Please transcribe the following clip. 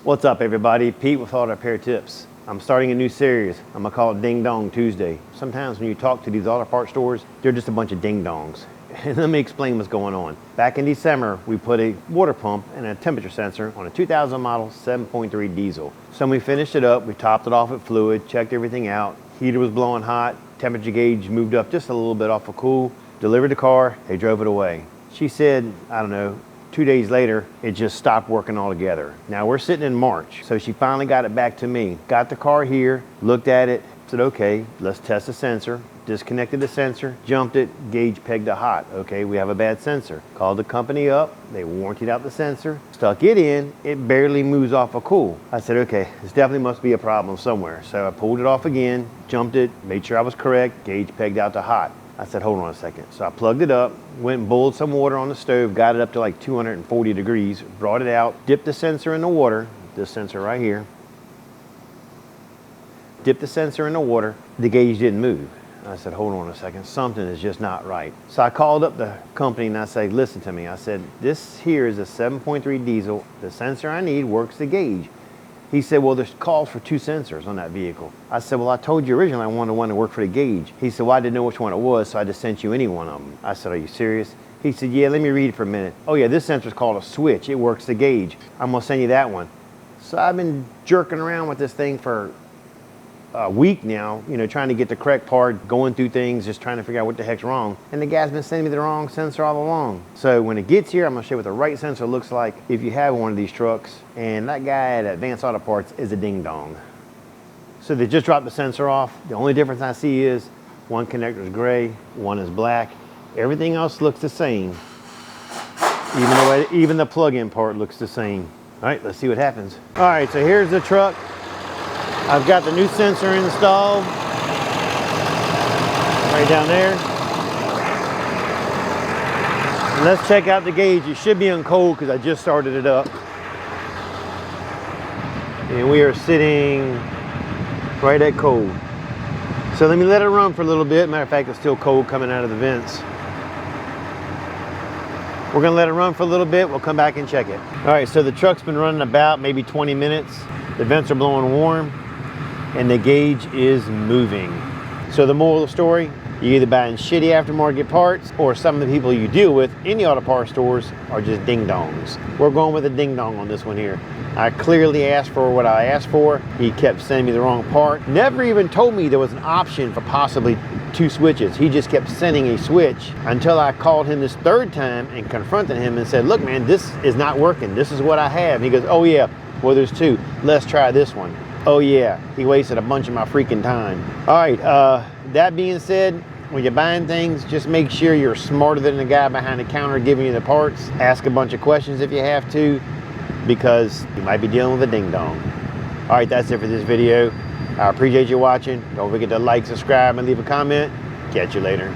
What's up, everybody? Pete with Auto Repair Tips. I'm starting a new series. I'm gonna call it Ding Dong Tuesday. Sometimes when you talk to these auto parts stores, they're just a bunch of ding dongs. And let me explain what's going on. Back in December, we put a water pump and a temperature sensor on a 2000 model 7.3 diesel. So when we finished it up, we topped it off with fluid, checked everything out. Heater was blowing hot, temperature gauge moved up just a little bit off of cool. Delivered the car, they drove it away. She said, I don't know, 2 days later, it just stopped working altogether. Now we're sitting in March, so she finally got it back to me. Got the car here, looked at it, said, okay, let's test the sensor. Disconnected the sensor, jumped it, gauge pegged to hot. Okay, we have a bad sensor. Called the company up, they warrantied out the sensor, stuck it in, it barely moves off of cool. I said, okay, this definitely must be a problem somewhere. So I pulled it off again, jumped it, made sure I was correct, gauge pegged out to hot. I said, hold on a second. So I plugged it up, went and boiled some water on the stove, got it up to like 240 degrees, brought it out, dipped the sensor in the water, this sensor right here. Dipped the sensor in the water, the gauge didn't move. I said, hold on a second, something is just not right. So I called up the company and I said, listen to me. I said, this here is a 7.3 diesel. The sensor I need works the gauge. He said, well, there's calls for 2 sensors on that vehicle. I said, well, I told you originally I wanted one to work for the gauge. He said, well, I didn't know which one it was, so I just sent you any one of them. I said, are you serious? He said, yeah, let me read it for a minute. Oh yeah, this sensor's called a switch. It works the gauge. I'm gonna send you that one. So I've been jerking around with this thing for a week now, you know, trying to get the correct part, going through things, just trying to figure out what the heck's wrong. And the guy's been sending me the wrong sensor all along. So when it gets here, I'm gonna show you what the right sensor looks like if you have one of these trucks. And that guy at Advanced Auto Parts is a ding dong. So they just dropped the sensor off. The only difference I see is one connector is gray, one is black. Everything else looks the same. Even the plug-in part looks the same. All right, let's see what happens. All right, so here's the truck. I've got the new sensor installed right down there. And let's check out the gauge. It should be on cold because I just started it up. And we are sitting right at cold. So let me let it run for a little bit. Matter of fact, it's still cold coming out of the vents. We're gonna let it run for a little bit. We'll come back and check it. All right, so the truck's been running about maybe 20 minutes. The vents are blowing warm and the gauge is moving. So the moral of the story, you're either buying shitty aftermarket parts or some of the people you deal with in the auto parts stores are just ding dongs. We're going with a ding dong on this one here. I clearly asked for what I asked for. He kept sending me the wrong part. Never even told me there was an option for possibly 2 switches. He just kept sending a switch until I called him this 3rd time and confronted him and said, look man, this is not working. This is what I have. And he goes, oh yeah, well there's 2. Let's try this one. Oh yeah, he wasted a bunch of my freaking time. All right, that being said, when you're buying things, just make sure you're smarter than the guy behind the counter giving you the parts. Ask a bunch of questions if you have to, because you might be dealing with a ding dong. All right, that's it for this video. I appreciate you watching. Don't forget to like, subscribe, and leave a comment. Catch you later.